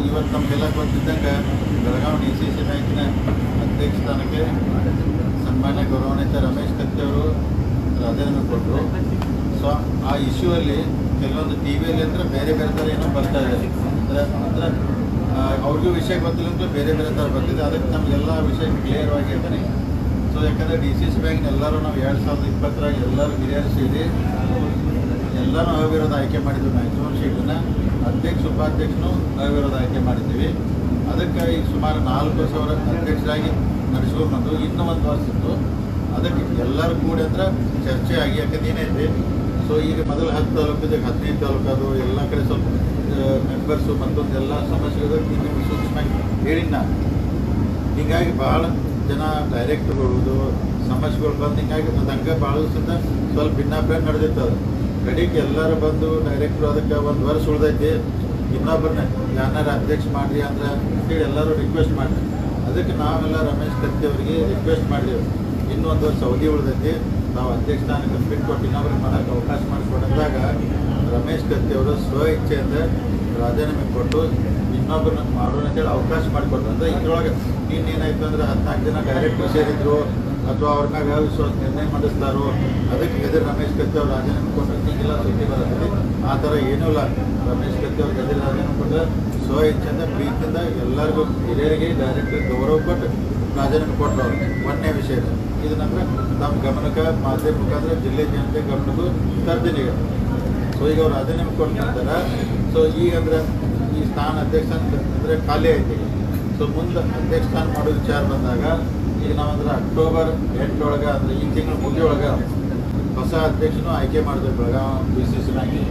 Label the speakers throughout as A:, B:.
A: ಇವತ್ತು ನಮಗೆಲ್ಲ ಗೊತ್ತಿದ್ದಂಗೆ ಬೆಳಗಾವಿ DCC ಬ್ಯಾಂಕಿನ ಅಧ್ಯಕ್ಷ ಸ್ಥಾನಕ್ಕೆ ಸನ್ಮಾನ್ಯ ಗೌರವಾನ್ವಿತ ರಮೇಶ್ ಕತ್ತಿ ಅವರು ರಾಜೀನಾಮೆ ಕೊಟ್ಟರು. ಸೊ ಆ ಇಶ್ಯೂವಲ್ಲಿ ಕೆಲವೊಂದು ಟಿವಿಯಲ್ಲಿ ಅಂದರೆ ಬೇರೆ ಥರ ಏನೋ ಬರ್ತಾ ಇದೆ. ಅಂದರೆ ಅವ್ರಿಗೂ ವಿಷಯ ಗೊತ್ತಿಲ್ಲ ಅಂತ ಬೇರೆ ಥರ ಬರ್ತಿದೆ. ಅದಕ್ಕೆ ನಮಗೆಲ್ಲ ವಿಷಯ ಕ್ಲಿಯರ್ ಆಗಿ ಹೇಳ್ತಾನೆ. ಸೊ ಯಾಕಂದರೆ DCC ಬ್ಯಾಂಕ್ನ ಎಲ್ಲರೂ ನಾವು 2020 ಎಲ್ಲರೂ ಹಿರಿಯರು ಸೇರಿ ಎಲ್ಲರೂ ಅವಿರೋಧ ಆಯ್ಕೆ ಮಾಡಿದ್ವಿ. ಮ್ಯಾಕ್ಸಿಮಮ್ ಶೀಟನ್ನು ಅಧ್ಯಕ್ಷ ಉಪಾಧ್ಯಕ್ಷನು ಅವಿರೋಧ ಆಯ್ಕೆ ಮಾಡಿದ್ದೀವಿ. ಅದಕ್ಕೆ ಈಗ ಸುಮಾರು 4 ವರ್ಷ ಅವರ ಅಧ್ಯಕ್ಷರಾಗಿ ನಡೆಸ್ಕೊಂಡ್ಬಂದು ಇನ್ನೂ 1 ವರ್ಷ ಇತ್ತು. ಅದಕ್ಕೆ ಎಲ್ಲರೂ ಕೂಡ ಅಂದ್ರೆ ಚರ್ಚೆ ಆಗಿ ಯಾಕಂದ್ರೆ ಏನೈತಿ. ಸೊ ಈಗ ಮೊದಲು 10 ತಾಲೂಕಿದೆ, 15 ತಾಲೂಕು ಅದು ಎಲ್ಲ ಕಡೆ ಸ್ವಲ್ಪ ಮೆಂಬರ್ಸು ಮತ್ತೊಂದು ಎಲ್ಲ ಸಮಸ್ಯೆಗಳು ನಿಮಗೆ ಸೂಕ್ಷ್ಮವಾಗಿ ಹೇಳಿನ ನಾನು. ಹೀಗಾಗಿ ಭಾಳ ಜನ ಡೈರೆಕ್ಟ್ರುಗಳು ಸಮಸ್ಯೆಗಳು ಬಂದು ಹಿಂಗಾಗಿ ಮತ್ತು ಹಂಗೆ ಭಾಳ ದಿವಸದಿಂದ ಸ್ವಲ್ಪ ಭಿನ್ನಾಭಿಪ್ರಾಯ ನಡೆದಿರ್ತದೆ. ಕಡೆಗೆ ಎಲ್ಲರೂ ಬಂದು ಡೈರೆಕ್ಟ್ರು ಅದಕ್ಕೆ 1 ವರ್ಷ ಉಳ್ದೈತಿ, ಇನ್ನೊಬ್ಬರನ್ನ ಯಾರನ್ನಾರು ಅಧ್ಯಕ್ಷ ಮಾಡಿರಿ ಅಂದ್ರೆ ಅಂತೇಳಿ ಎಲ್ಲರೂ ರಿಕ್ವೆಸ್ಟ್ ಮಾಡಿರಿ. ಅದಕ್ಕೆ ನಾವೆಲ್ಲ ರಮೇಶ್ ಕತ್ತಿ ಅವರಿಗೆ ರಿಕ್ವೆಸ್ಟ್ ಮಾಡಿದೆವು, ಇನ್ನೂ 1 ವರ್ಷ ಅವಧಿ ಉಳಿದೈತಿ, ನಾವು ಅಧ್ಯಕ್ಷ ಸ್ಥಾನಕ್ಕೆ ಬಿಟ್ಟು ಕೊಟ್ಟು ಇನ್ನೊಬ್ರಿಗೆ ಮಾಡೋಕ್ಕೆ ಅವಕಾಶ ಮಾಡಿಕೊಡಂದಾಗ ರಮೇಶ್ ಕತ್ತಿ ಅವರು ಸ್ವ ಇಚ್ಛೆಯಿಂದ ರಾಜೀನಾಮೆ ಕೊಟ್ಟು ಇನ್ನೊಬ್ಬರನ್ನ ಮಾಡೋಣ ಅಂತೇಳಿ ಅವಕಾಶ ಮಾಡಿಕೊಟ್ರು. ಅಂದರೆ ಇದರೊಳಗೆ ಇನ್ನೇನಾಯಿತು ಅಂದರೆ 14 ಜನ ಡೈರೆಕ್ಟ್ರು ಸೇರಿದ್ರು ಅಥವಾ ಅವ್ರ ಮ್ಯಾಗ ಅವಿಶ್ವಾಸ ನಿರ್ಣಯ ಮಂಡಿಸ್ತಾರೋ ಅದಕ್ಕೆ ಎದುರು ರಮೇಶ್ ಕತ್ತಿ ಅವ್ರು ರಾಜೀನಾಮೆ ಕೊಟ್ಟರೆ ಈಗೆಲ್ಲ ಸುದ್ದಿ ಬರುತ್ತೆ. ಆ ಥರ ಏನೂ ಇಲ್ಲ. ರಮೇಶ್ ಕತ್ತಿ ಅವ್ರಿಗೆ ಎದುರು ರಾಜೀನಾಮೆ ಕೊಟ್ಟರೆ ಸ್ವ ಇಚ್ಛೆಯಿಂದ ಪ್ರೀತಿಯಿಂದ ಎಲ್ಲರಿಗೂ ಹಿರಿಯರಿಗೆ ಡೈರೆಕ್ಟ್ರಿಗೆ ಗೌರವ ಕೊಟ್ಟು ರಾಜೀನಾಮೆ ಕೊಟ್ಟರು ಅವ್ರಿಗೆ. ಒಂದನೇ ವಿಷಯ ಇದು ನಂತರ ನಮ್ಮ ಗಮನಕ್ಕೆ ಮಾಧ್ಯಮ ಮುಖಾಂತರ ಜಿಲ್ಲೆ ಜನತೆ ಗಮನಕ್ಕೂ ತರ್ತೀನಿ ಈಗ. ಸೊ ಈಗ ಅವ್ರು ರಾಜೀನಾಮೆ ಕೊಟ್ಟ ನಂತರ ಸೊ ಈಗ ಅಂದ್ರೆ ಈ ಸ್ಥಾನ ಅಧ್ಯಕ್ಷ ಅಂದರೆ ಖಾಲಿ ಐತಿ. ಸೊ ಮುಂದೆ ಅಧ್ಯಕ್ಷ ಸ್ಥಾನ ಮಾಡೋ ವಿಚಾರ ಬಂದಾಗ ಈಗ ನಾವಂದ್ರೆ ಅಕ್ಟೋಬರ್ 8 ಒಳಗೆ ಅಂದರೆ ಈ ತಿಂಗಳು ಮುಗಿಯೊಳಗೆ ಹೊಸ ಅಧ್ಯಕ್ಷನೂ ಆಯ್ಕೆ ಮಾಡಿದ್ವಿ. ಬೆಳಗಾವಿ DCC ಬ್ಯಾಂಕಿಗೆ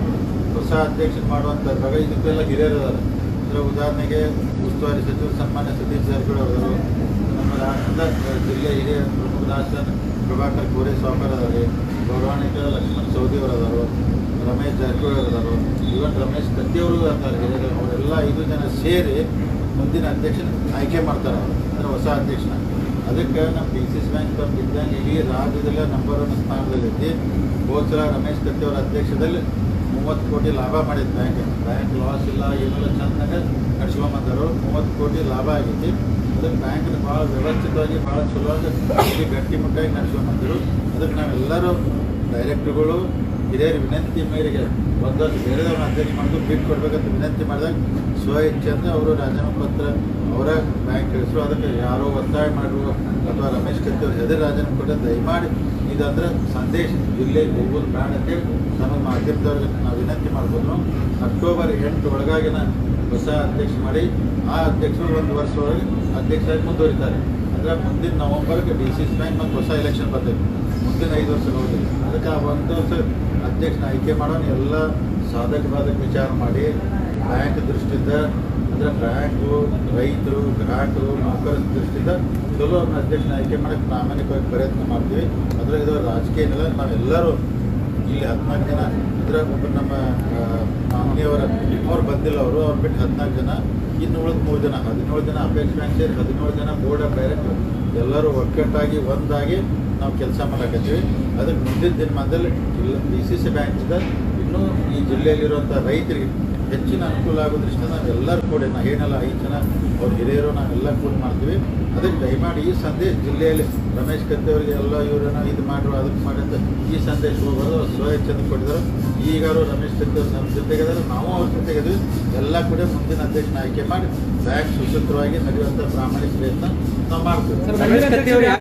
A: ಹೊಸ ಅಧ್ಯಕ್ಷನ ಮಾಡುವಂಥದ್ರಾಗ ಇದಕ್ಕೆಲ್ಲ ಹಿರಿಯರು ಇದ್ದಾರೆ. ಅಂದರೆ ಉದಾಹರಣೆಗೆ ಉಸ್ತುವಾರಿ ಸಚಿವರು ಸನ್ಮಾನ್ಯ ಸತೀಶ್ ಜಾರಕಿಹೊಳಿ ಅವರು, ನಮ್ಮ ರಾಷ್ಟ್ರದ ಜಿಲ್ಲೆ ಹಿರಿಯ ಪ್ರಮುಖ ಪ್ರಭಾಕರ್ ಕೋರೆ ಸಾವ್ಕಾರ್ ಅದಾರೆ, ಗೌರವಾನ್ವಿತ ಲಕ್ಷ್ಮಣ್ ಸವದಿ ಅವರು ಅದಾರು, ರಮೇಶ್ ಜಾರಕಿಹೊಳಿ ಅವರು ಅದಾರು, ಇವನ್ ರಮೇಶ್ ಕತ್ತಿಯವರು ಅದಾರೆ ಹಿರಿಯರು. ಅವರೆಲ್ಲ 5 ಜನ ಸೇರಿ ಮುಂದಿನ ಅಧ್ಯಕ್ಷನ ಆಯ್ಕೆ ಮಾಡ್ತಾರೆ, ಅಂದರೆ ಹೊಸ ಅಧ್ಯಕ್ಷನ. ಅದಕ್ಕೆ ನಮ್ಮ DCC ಬ್ಯಾಂಕ್ ಇದ್ದಂಗೆ ಇಡೀ ರಾಜ್ಯದಲ್ಲೇ ನಂಬರ್ 1 ಸ್ಥಾನದಲ್ಲೈತಿ. ಹೋದ ಸಲ ರಮೇಶ್ ಕತ್ತಿ ಅವರ ಅಧ್ಯಕ್ಷದಲ್ಲಿ 30 ಕೋಟಿ ಲಾಭ ಮಾಡಿದ್ದು ಬ್ಯಾಂಕ್ ಲಾಸ್ ಇಲ್ಲ ಏನೆಲ್ಲ ಚೆನ್ನಾಗಿ ನಡ್ಸ್ಕೊಂಬಂದರು. 30 ಕೋಟಿ ಲಾಭ ಆಗೈತಿ. ಅದಕ್ಕೆ ಬ್ಯಾಂಕ್ನ ಭಾಳ ವ್ಯವಸ್ಥಿತವಾಗಿ ಭಾಳ ಚಲೋವಾಗಿ ಗಟ್ಟಿಮುಟ್ಟಾಗಿ ನಡ್ಸ್ಕೊಂಬಂದರು. ಅದಕ್ಕೆ ನಾವೆಲ್ಲರೂ ಡೈರೆಕ್ಟ್ರುಗಳು ಹಿರಿಯರ ವಿನಂತಿ ಮೇರೆಗೆ 1 ವರ್ಷ ಬೇರೆದವ್ರನ್ನ ಅಧ್ಯಕ್ಷ ಮಾಡೋದು ಬಿಟ್ಟು ಕೊಡಬೇಕಂತ ವಿನಂತಿ ಮಾಡಿದಾಗ ಸ್ವ ಇಚ್ಛೆಯಿಂದ ಅವರು ರಾಜೀನಾಮೆ ಪತ್ರ ಅವರ ಬ್ಯಾಂಕ್ ಕಳಿಸರು. ಅದಕ್ಕೆ ಯಾರೋ ಒತ್ತಾಯ ಮಾಡುವ ಅಥವಾ ರಮೇಶ್ ಕತ್ತಿ ಅವ್ರ ಎದುರು ರಾಜೀನಾಮೆ ಕೊಟ್ಟರೆ ದಯಮಾಡಿ ಇದಂದ್ರೆ ಸಂದೇಶ ಜಿಲ್ಲೆಗೆ ಹೋಗೋದು ಬೇಡ ಅಂತೇಳಿ ನಮ್ಮ ಮಾಧ್ಯಮದವ್ರಿಗೆ ನಾವು ವಿನಂತಿ ಮಾಡ್ಬೋದು. ಅಕ್ಟೋಬರ್ 8 ಒಳಗಾಗಿನ ಹೊಸ ಅಧ್ಯಕ್ಷ ಮಾಡಿ ಆ ಅಧ್ಯಕ್ಷರು 1 ವರ್ಷ ಒಳಗೆ ಅಧ್ಯಕ್ಷರಾಗಿ ಮುಂದುವರಿತಾರೆ. ಅಂದರೆ ಮುಂದಿನ ನವಂಬರ್ಗೆ DCC ಬ್ಯಾಂಕ್ ಮತ್ತು ಹೊಸ ಎಲೆಕ್ಷನ್ ಬರ್ತೈತೆ. ಮುಂದಿನ 5 ವರ್ಷ ಹೋಗಿಲ್ಲ. ಅದಕ್ಕೆ ಆ 1 ವರ್ಷ ಅಧ್ಯಕ್ಷನ ಆಯ್ಕೆ ಮಾಡೋಣ ಎಲ್ಲ ಸಾಧಕ ಬಾಧಕ ವಿಚಾರ ಮಾಡಿ ಬ್ಯಾಂಕ್ ದೃಷ್ಟಿಯಿಂದ ಅಂದರೆ ಬ್ಯಾಂಕು ರೈತರು ಗ್ರಾಹಕರು ನೌಕರರ ದೃಷ್ಟಿಯಿಂದ ಚಲೋ ಅವ್ರನ್ನ ಅಧ್ಯಕ್ಷನ ಆಯ್ಕೆ ಮಾಡೋಕ್ಕೆ ಪ್ರಾಮಾಣಿಕವಾಗಿ ಪ್ರಯತ್ನ ಮಾಡ್ತೀವಿ. ಅದರ ಇದು ರಾಜಕೀಯ ಏನಿಲ್ಲ. ನಾವೆಲ್ಲರೂ ಇಲ್ಲಿ 14 ಜನ ಅಂದರೆ ಒಬ್ಬರು ನಮ್ಮ ಮಾಮನಿಯವರ ಅವ್ರು ಬಂದಿಲ್ಲ, ಅವ್ರು ಬಿಟ್ಟು 14 ಜನ, ಇನ್ನು ಉಳಿದ 3 ಜನ 17 ಜನ ಅಪೇಕ್ಷ ಬ್ಯಾಂಕ್ ಸೇರಿ 17 ಜನ ಬೋರ್ಡ್ ಆಫ್ ಡೈರೆಕ್ಟರ್ ಎಲ್ಲರೂ ಒಕ್ಕಟ್ಟಾಗಿ ಒಂದಾಗಿ ನಾವು ಕೆಲಸ ಮಾಡಕತ್ತೀವಿ. ಅದಕ್ಕೆ ಮುಂದಿನ ದಿನಮಾನದಲ್ಲಿ DCC ಬ್ಯಾಂಕಿಂದ ಇನ್ನೂ ಈ ಜಿಲ್ಲೆಯಲ್ಲಿರುವಂಥ ರೈತರಿಗೆ ಹೆಚ್ಚಿನ ಅನುಕೂಲ ಆಗೋ ದೃಷ್ಟಿಯಿಂದ ನಾವೆಲ್ಲರೂ ಕೂಡ ಏನೆಲ್ಲ 5 ಜನ ಅವ್ರ ಹಿರಿಯರು ನಾವೆಲ್ಲ ಕೂಡ ಮಾಡ್ತೀವಿ. ಅದಕ್ಕೆ ದಯಮಾಡಿ ಈ ಸಂದೇಶ ಜಿಲ್ಲೆಯಲ್ಲಿ ರಮೇಶ್ ಕತ್ತಿ ಅವರಿಗೆ ಎಲ್ಲ ಇವರನ್ನ ಇದು ಮಾಡ್ರು ಅದಕ್ಕೆ ಮಾಡಿ ಅಂತ ಈ ಸಂದೇಶ ಹೋಗೋದು ಸ್ವ ಇಚ್ಛೆಯಿಂದ ಕೊಟ್ಟಿದ್ದಾರೆ. ಈಗಾರು ರಮೇಶ್ ಕತ್ತಿ ಅವರು ನಮ್ಮ ಜೊತೆಗಿದ್ದಾರೆ, ನಾವು ಅವ್ರ ಜೊತೆಗಿದ್ವಿ. ಎಲ್ಲ ಕೂಡ ಮುಂದಿನ ಅಧ್ಯಕ್ಷನ ಆಯ್ಕೆ ಮಾಡಿ ಬ್ಯಾಂಕ್ ಸುಸೂತ್ರವಾಗಿ ನಡೆಯುವಂಥ ಪ್ರಾಮಾಣಿಕ ಪ್ರಯತ್ನ ನಾವು ಮಾಡ್ತೀವಿ.